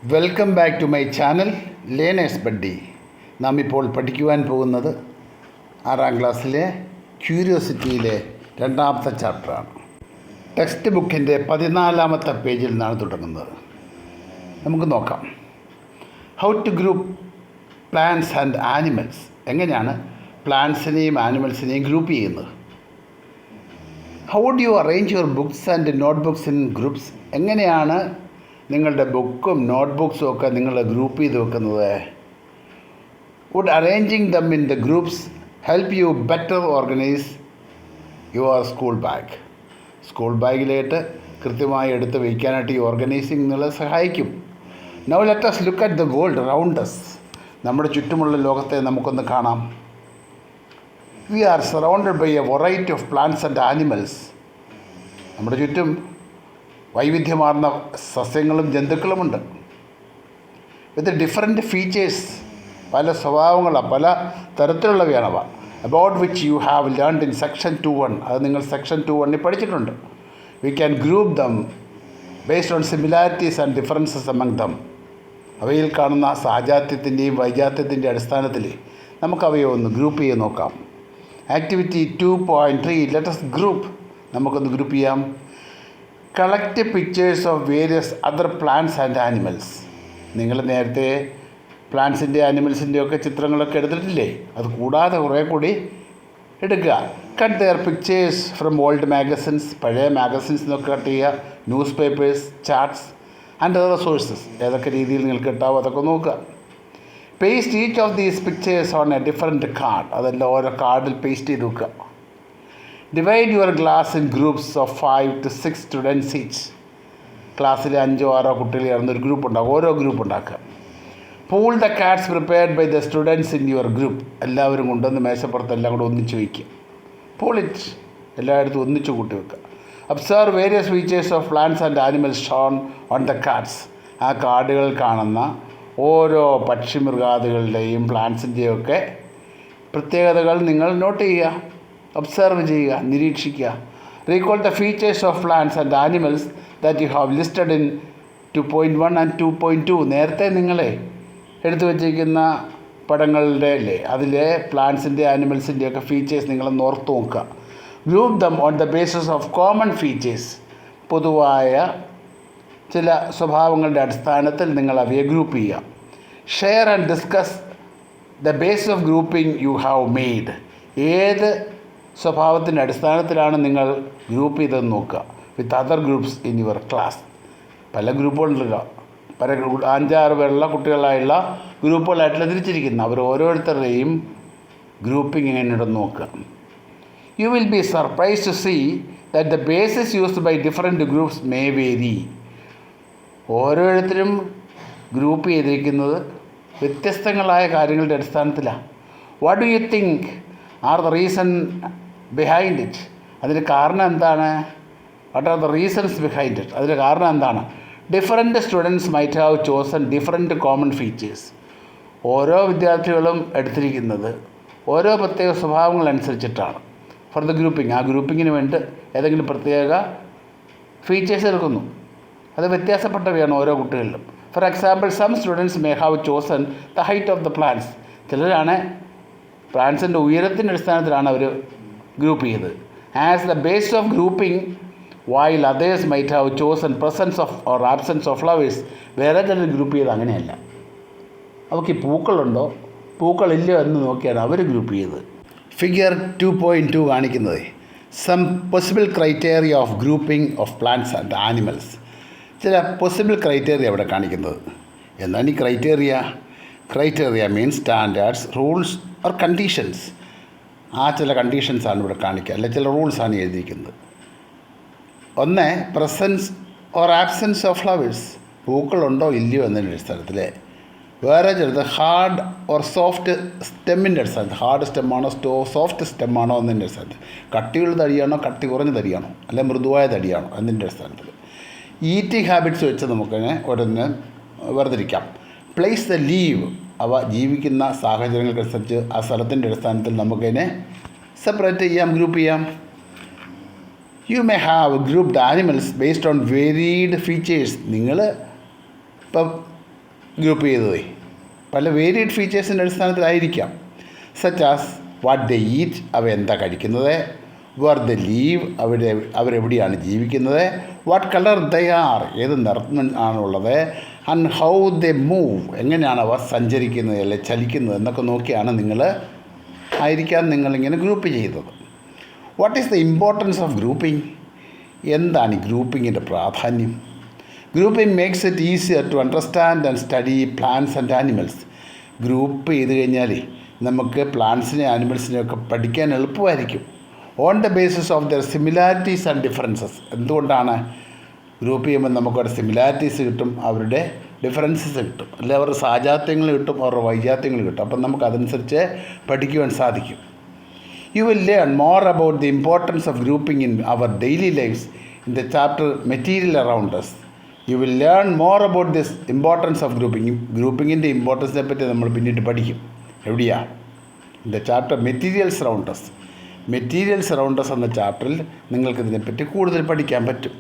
Welcome back to my channel learners buddy. നാം ഇപ്പോൾ പഠിക്കുവാൻ പോകുന്നത് 6ാം ക്ലാസ്സിലെ ക്യൂരിയോസിറ്റിയിലെ 2ാമത്തെ ചാപ്റ്ററാണ്. ടെക്സ്റ്റ് ബുക്കിൻ്റെ 14ാമത്തെ പേജിൽ നിന്നാണ് തുടങ്ങുന്നത്. നമുക്ക് നോക്കാം. How to group plants and animals. എങ്ങനെയാണ് പ്ലാന്റ്സിനെയും ആനിമൽസിനെയും ഗ്രൂപ്പ് ചെയ്യുന്നത്? How would you arrange your books and note books in groups. എങ്ങനെയാണ് നിങ്ങളുടെ ബുക്കും നോട്ട് ബുക്സും ഒക്കെ നിങ്ങൾ ഗ്രൂപ്പ് ചെയ്ത് വെക്കുന്നത്? Would arranging them in the groups help you better organise your school bag. School ബാഗിലായിട്ട് കൃത്യമായി എടുത്ത് വയ്ക്കാനായിട്ട് ഈ ഓർഗനൈസിങ് നിങ്ങളെ സഹായിക്കും. Now let us look at the world around us. നമ്മുടെ ചുറ്റുമുള്ള ലോകത്തെ നമുക്കൊന്ന് കാണാം. We are surrounded by a variety of plants and animals. നമ്മുടെ ചുറ്റും വൈവിധ്യമാർന്ന സസ്യങ്ങളും ജന്തുക്കളുമുണ്ട്. വിത്ത് ഡിഫറെൻറ്റ് ഫീച്ചേഴ്സ്, പല സ്വഭാവങ്ങളാണ്, പല തരത്തിലുള്ളവയാണവ. About which you have learned in section 2.1. അത് നിങ്ങൾ സെക്ഷൻ 2.1 പഠിച്ചിട്ടുണ്ട്. We can group them based on similarities and differences among them. അവയിൽ കാണുന്ന സാജാത്യത്തിൻ്റെയും വൈജാത്യത്തിൻ്റെ അടിസ്ഥാനത്തിൽ നമുക്കവയെ ഒന്ന് ഗ്രൂപ്പ് ചെയ്ത് നോക്കാം. Activity 2.3 let us group. നമുക്കൊന്ന് ഗ്രൂപ്പ് ചെയ്യാം. Collect pictures of various other plants and animals. നിങ്ങൾ നേരത്തെ പ്ലാന്റ്സിൻ്റെ ആനിമൽസിൻ്റെ ഒക്കെ ചിത്രങ്ങളൊക്കെ എടുത്തിട്ടില്ലേ? അത് കൂടാതെ കുറേ കൂടി എടുക്കുക. Cut their pictures from old magazines. പഴയ മാഗസിൻസ് എന്നൊക്കെ കട്ട് ചെയ്യുക. News papers, charts and other sources. ഏതൊക്കെ രീതിയിൽ നിങ്ങൾക്ക് കിട്ടാവോ അതൊക്കെ നോക്കുക. Paste each of these pictures on a different card. അതെല്ലാം ഓരോ കാർഡിൽ പേസ്റ്റ് ചെയ്ത് വെക്കുക. Divide your class in groups of 5 to 6 students each. ക്ലാസ്സിൽ 5 or 6 കുട്ടികൾ ചേർന്നൊരു ഗ്രൂപ്പ് ഉണ്ടാക്കുക. ഓരോ ഗ്രൂപ്പ് ഉണ്ടാക്കുക. Pool the cards prepared by the students in your group. എല്ലാവരും കൊണ്ടുവന്ന് മേശപ്പുറത്ത് എല്ലാം കൂടെ ഒന്നിച്ച് വയ്ക്കുക. Pool it. എല്ലായിടത്തും ഒന്നിച്ച് കൂട്ടി വെക്കുക. Observe various features of plants and animals shown on the cards. ആ കാർഡുകൾ കാണുന്ന ഓരോ പക്ഷിമൃഗാദികളുടെയും പ്ലാന്റ്സിൻ്റെയും ഒക്കെ പ്രത്യേകതകൾ നിങ്ങൾ നോട്ട് ചെയ്യുക, ഒബ്സർവ് ചെയ്യുക, നിരീക്ഷിക്കുക. Recall the features of plants and animals that you have listed in 2.1 and 2.2. നേരത്തെ നിങ്ങളെ എടുത്തു വച്ചിരിക്കുന്ന പടങ്ങളുടെ അല്ലേ അതിലെ പ്ലാന്റ്സിൻ്റെ ആനിമൽസിൻ്റെ ഒക്കെ ഫീച്ചേഴ്സ് നിങ്ങളൊന്ന് ഓർത്ത് നോക്കുക. Group them on the basis of common features. പൊതുവായ ചില സ്വഭാവങ്ങളുടെ അടിസ്ഥാനത്തിൽ നിങ്ങൾ അവയെ ഗ്രൂപ്പ് ചെയ്യുക. Share and discuss the base of grouping you have made. ഏത് സ്വഭാവത്തിൻ്റെ അടിസ്ഥാനത്തിലാണ് നിങ്ങൾ ഗ്രൂപ്പ് ചെയ്തതെന്ന് നോക്കുക. With other groups in your class. പല ഗ്രൂപ്പുകളുണ്ടല്ലോ, പല 5-6 പേരുള്ള കുട്ടികളായുള്ള ഗ്രൂപ്പുകളായിട്ടുള്ള തിരിച്ചിരിക്കുന്നു. അവർ ഓരോരുത്തരുടെയും ഗ്രൂപ്പിംഗ് എങ്ങനെയുണ്ടെന്ന് നോക്കുക. You will be surprise to see that the basis used by different groups may vary. ഓരോരുത്തരും ഗ്രൂപ്പ് ചെയ്തിരിക്കുന്നത് വ്യത്യസ്തങ്ങളായ കാര്യങ്ങളുടെ അടിസ്ഥാനത്തിലാണ്. What do you think are the reason behind it. അതിന് കാരണം എന്താണ്? What are the reasons behind it. അതിന് കാരണം എന്താണ്? Different students might have chosen different common features. ഓരോ വിദ്യാർത്ഥികളും എടുത്തിരിക്കുന്നത് ഓരോ പ്രത്യേക സ്വഭാവങ്ങളനുസരിച്ചിട്ടാണ് ഫോർ ദ ഗ്രൂപ്പിംഗ്. ആ ഗ്രൂപ്പിങ്ങിന് വേണ്ടി ഏതെങ്കിലും പ്രത്യേക ഫീച്ചേഴ്സ് എടുക്കുന്നു. അത് വ്യത്യാസപ്പെട്ടവയാണ് ഓരോ കുട്ടികളിലും. For example, some students may have chosen the height of the plants. ചിലരാണ് പ്ലാന്റ്സിൻ്റെ ഉയരത്തിൻ്റെ അടിസ്ഥാനത്തിലാണ് അവർ ഗ്രൂപ്പ് ചെയ്തത്. As the base of grouping while others might have chosen presence of or absence of flowers. വേറെ ചിലർ ഗ്രൂപ്പ് ചെയ്ത് അങ്ങനെയല്ല. അവർക്ക് പൂക്കളുണ്ടോ പൂക്കളില്ലയോ എന്ന് നോക്കിയാണ് അവർ ഗ്രൂപ്പ് ചെയ്തത്. ഫിഗർ 2.2 കാണിക്കുന്നത് some possible criteria of grouping of plants and animals. ചില പോസിബിൾ ക്രൈറ്റേറിയ അവിടെ കാണിക്കുന്നത്. എന്താണ് ഈ criteria? Criteria means standards, rules or conditions. ആ ചില കണ്ടീഷൻസാണ് ഇവിടെ കാണിക്കുക, അല്ലെ ചില റൂൾസാണ് എഴുതിയിരിക്കുന്നത്. ഒന്ന്, presence or absence of flowers. പൂക്കളുണ്ടോ ഇല്ലയോ എന്നതിൻ്റെ അടിസ്ഥാനത്തിൽ. വേറെ ചിലത് ഹാർഡ് ഓർ സോഫ്റ്റ് സ്റ്റെമ്മിൻ്റെ അടിസ്ഥാനത്തിൽ. ഹാർഡ് സ്റ്റെമ്മാണോ സോഫ്റ്റ് സ്റ്റെമ്മാണോ എന്നതിൻ്റെ അടിസ്ഥാനത്തിൽ. കട്ടിയുള്ള തടിയാണോ കട്ടി കുറഞ്ഞ തടിയാണോ അല്ലെ മൃദുവായ തടിയാണോ എന്നതിൻ്റെ അടിസ്ഥാനത്തിൽ. ഈറ്റിംഗ് ഹാബിറ്റ്സ് വെച്ച് നമുക്കതിനെ ഓരോന്ന് വേർതിരിക്കാം. Place the leave. അവ ജീവിക്കുന്ന സാഹചര്യങ്ങൾക്കനുസരിച്ച് ആ സ്ഥലത്തിൻ്റെ അടിസ്ഥാനത്തിൽ നമുക്കതിനെ സെപ്പറേറ്റ് ചെയ്യാം, ഗ്രൂപ്പ് ചെയ്യാം. You may have grouped animals based on varied features. നിങ്ങൾ ഇപ്പം ഗ്രൂപ്പ് ചെയ്തത് പല വേരിയഡ് ഫീച്ചേഴ്സിൻ്റെ അടിസ്ഥാനത്തിലായിരിക്കാം. Such as what they eat, അവ എന്താ കഴിക്കുന്നത്, വേർ ദ ലീവ്, അവരെവിടെയാണ് ജീവിക്കുന്നത്, വാട്ട് കളർ ദ ആർ, ഏത് നിറം ആണുള്ളത്, ആൻഡ് ഹൗ ദ മൂവ്, എങ്ങനെയാണ് അവ സഞ്ചരിക്കുന്നത് അല്ലെ ചലിക്കുന്നത് എന്നൊക്കെ നോക്കിയാണ് നിങ്ങളിങ്ങനെ ഗ്രൂപ്പ് ചെയ്തത്. What is the importance of grouping, എന്താണ് ഈ ഗ്രൂപ്പിങ്ങിൻ്റെ പ്രാധാന്യം? Grouping makes it easier to understand and study plants and animals. Group ചെയ്ത് കഴിഞ്ഞാൽ നമുക്ക് പ്ലാന്റ്സിനെയും ആനിമൽസിനെയും ഒക്കെ പഠിക്കാൻ എളുപ്പമായിരിക്കും. On the basis of their similarities and differences. എന്തുകൊണ്ടാണ്? ഗ്രൂപ്പ് ചെയ്യുമ്പോൾ നമുക്കവിടെ സിമിലാരിറ്റീസ് കിട്ടും, അവരുടെ ഡിഫറൻസസ് കിട്ടും, അല്ലെ അവരുടെ സാജാത്യങ്ങൾ കിട്ടും, അവരുടെ വൈജാത്യങ്ങൾ കിട്ടും. അപ്പം നമുക്കതനുസരിച്ച് പഠിക്കുവാൻ സാധിക്കും. You will learn more about the importance of grouping in our daily lives in the chapter Material Around Us. You will learn more about this importance of grouping. ഗ്രൂപ്പിങ്ങിൻ്റെ ഇമ്പോർട്ടൻസിനെ പറ്റി നമ്മൾ പിന്നീട് പഠിക്കും. എവിടെയാ? In the chapter materials around us. Materials around us എന്ന ചാപ്റ്ററിൽ നിങ്ങൾക്കിതിനെപ്പറ്റി കൂടുതൽ പഠിക്കാൻ പറ്റും.